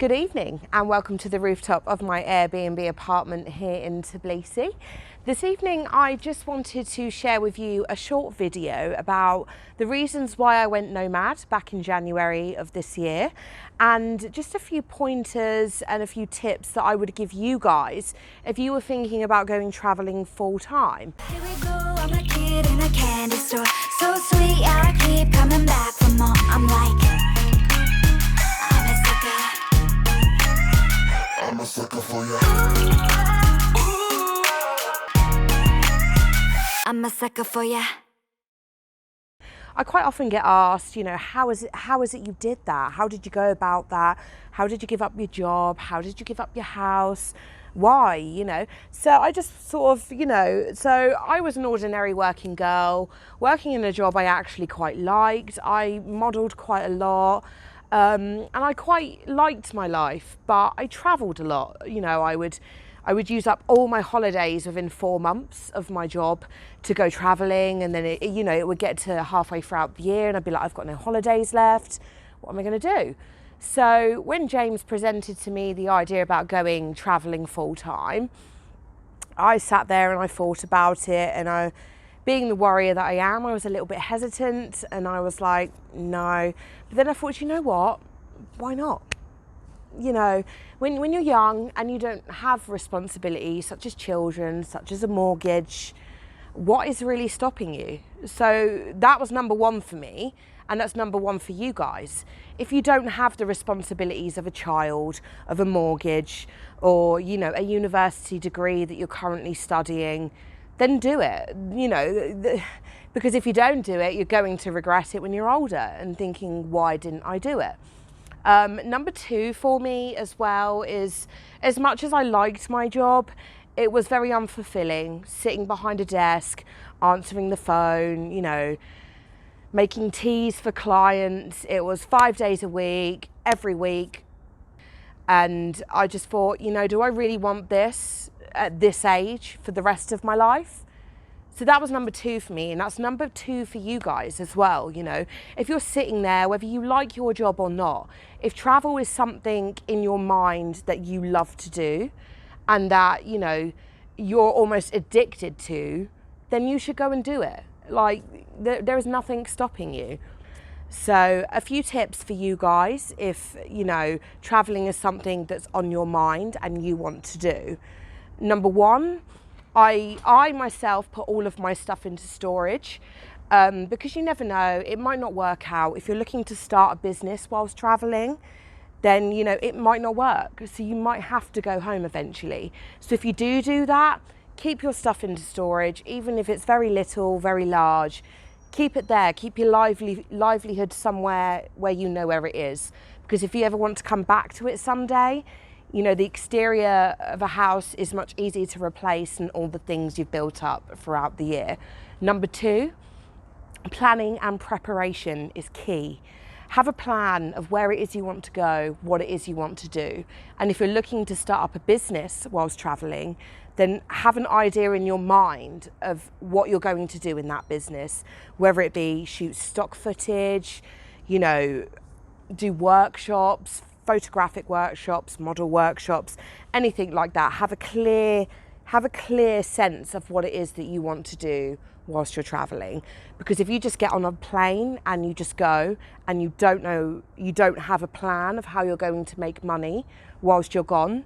Good evening and welcome to the rooftop of my Airbnb apartment here in Tbilisi. This evening I just wanted to share with you a short video about the reasons why I went nomad back in January of this year, and just a few pointers and a few tips that I would give you guys if you were thinking about going traveling full time. Here we go, I'm a kid in a candy store. So sweet, I keep coming back for more. I'm a sucker for you. I'm a sucker for you. I quite often get asked, how is it you did that? How did you go about that? How did you give up your job? How did you give up your house? Why, So I just sort of, so I was an ordinary working girl, working in a job I actually quite liked. I modelled quite a lot. And I quite liked my life, but I travelled a lot. I would use up all my holidays within 4 months of my job to go travelling, and then it would get to halfway throughout the year and I'd be like, I've got no holidays left. What am I going to do? So when James presented to me the idea about going travelling full time, I sat there and I thought about it, and being the warrior that I am, I was a little bit hesitant and I was like, no. But then I thought, you know what? Why not? When you're young and you don't have responsibilities such as children, such as a mortgage, what is really stopping you? So that was number one for me, and that's number one for you guys. If you don't have the responsibilities of a child, of a mortgage, or, a university degree that you're currently studying, then do it, because if you don't do it, you're going to regret it when you're older and thinking, why didn't I do it? Number two for me as well is, as much as I liked my job, it was very unfulfilling, sitting behind a desk, answering the phone, making teas for clients. It was 5 days a week, every week. And I just thought, do I really want this at this age for the rest of my life? So that was number two for me, and that's number two for you guys as well. If you're sitting there, whether you like your job or not, if travel is something in your mind that you love to do and that, you're almost addicted to, then you should go and do it. Like, there is nothing stopping you. So a few tips for you guys if, traveling is something that's on your mind and you want to do. Number one, I myself put all of my stuff into storage because you never know, it might not work out. If you're looking to start a business whilst traveling, then, it might not work. So you might have to go home eventually. So if you do that, keep your stuff into storage, even if it's very little, very large. Keep it there. Keep your livelihood somewhere where you know where it is. Because if you ever want to come back to it someday, the exterior of a house is much easier to replace than all the things you've built up throughout the year. Number two, planning and preparation is key. Have a plan of where it is you want to go, what it is you want to do. And if you're looking to start up a business whilst traveling, then have an idea in your mind of what you're going to do in that business, whether it be shoot stock footage, do workshops, photographic workshops, model workshops, anything like that. Have a clear sense of what it is that you want to do whilst you're traveling. Because if you just get on a plane and you just go and you don't have a plan of how you're going to make money whilst you're gone,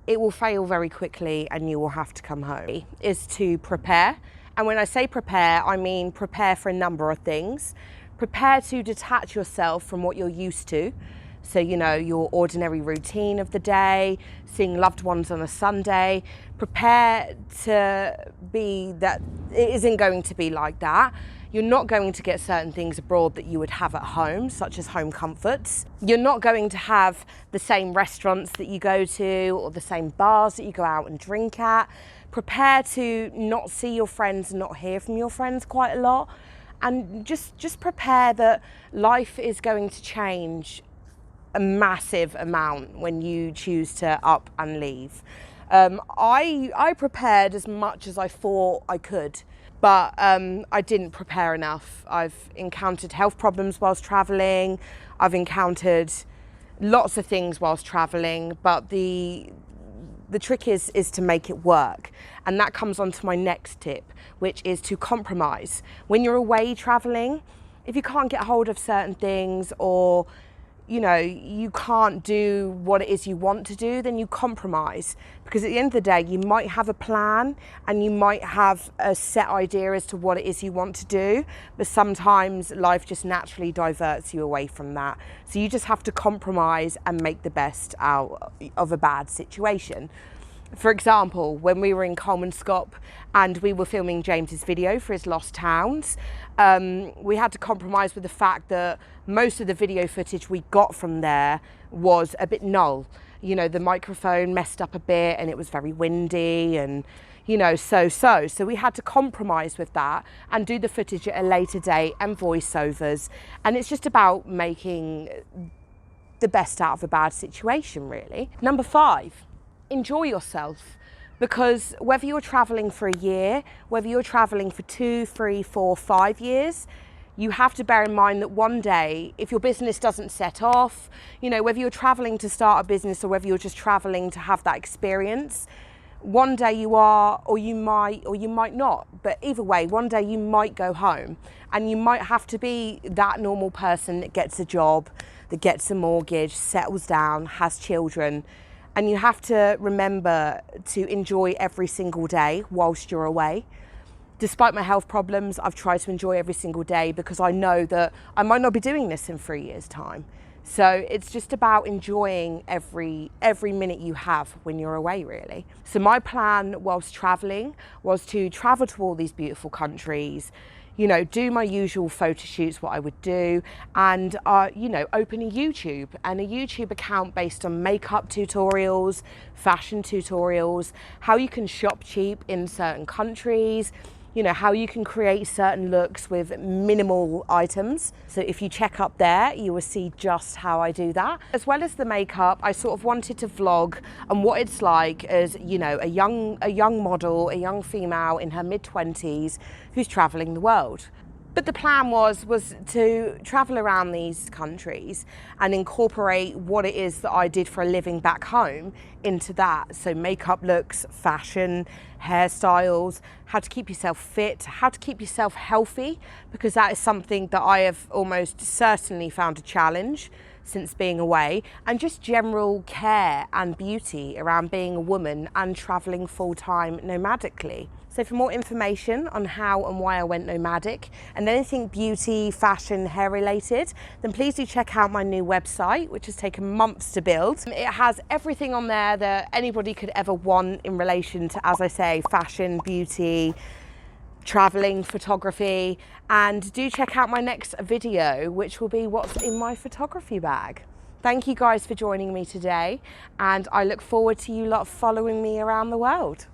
it will fail very quickly and you will have to come home. Is to prepare. And when I say prepare, I mean prepare for a number of things. Prepare to detach yourself from what you're used to. So, your ordinary routine of the day, seeing loved ones on a Sunday. Prepare to be that it isn't going to be like that. You're not going to get certain things abroad that you would have at home, such as home comforts. You're not going to have the same restaurants that you go to or the same bars that you go out and drink at. Prepare to not see your friends and not hear from your friends quite a lot. And just prepare that life is going to change a massive amount when you choose to up and leave. I prepared as much as I thought I could, but I didn't prepare enough. I've encountered health problems whilst traveling. I've encountered lots of things whilst traveling, but the trick is to make it work. And that comes on to my next tip, which is to compromise. When you're away traveling, if you can't get hold of certain things, or you know, you can't do what it is you want to do, then you compromise. Because at the end of the day, you might have a plan and you might have a set idea as to what it is you want to do, but sometimes life just naturally diverts you away from that. So you just have to compromise and make the best out of a bad situation. For example, when we were in Colmanscop and we were filming James's video for his Lost Towns, we had to compromise with the fact that most of the video footage we got from there was a bit null. You know, the microphone messed up a bit and it was very windy and, you know, so we had to compromise with that and do the footage at a later date and voiceovers. And it's just about making the best out of a bad situation, really. Number 5. Enjoy yourself, because whether you're traveling for a year, whether you're traveling for 2, 3, 4, 5 years, you have to bear in mind that one day, if your business doesn't set off, you know, whether you're traveling to start a business or whether you're just traveling to have that experience, one day you are, or you might not. But either way, one day you might go home and you might have to be that normal person that gets a job, that gets a mortgage, settles down, has children. And you have to remember to enjoy every single day whilst you're away. Despite my health problems, I've tried to enjoy every single day because I know that I might not be doing this in 3 years' time. So it's just about enjoying every minute you have when you're away, really. So my plan whilst traveling was to travel to all these beautiful countries, you know, do my usual photo shoots, what I would do, and, you know, open a YouTube account based on makeup tutorials, fashion tutorials, how you can shop cheap in certain countries, you know, how you can create certain looks with minimal items. So if you check up there, you will see just how I do that. As well as the makeup, I sort of wanted to vlog on what it's like as, you know, a young model, a young female in her mid-20s who's traveling the world. But the plan was to travel around these countries and incorporate what it is that I did for a living back home into that. So makeup looks, fashion, hairstyles, how to keep yourself fit, how to keep yourself healthy, because that is something that I have almost certainly found a challenge since being away, and just general care and beauty around being a woman and traveling full-time nomadically. So for more information on how and why I went nomadic and anything beauty, fashion, hair related, then please do check out my new website, which has taken months to build. It has everything on there that anybody could ever want in relation to, as I say, fashion, beauty, traveling, photography, and do check out my next video, which will be what's in my photography bag. Thank you guys for joining me today, and I look forward to you lot following me around the world.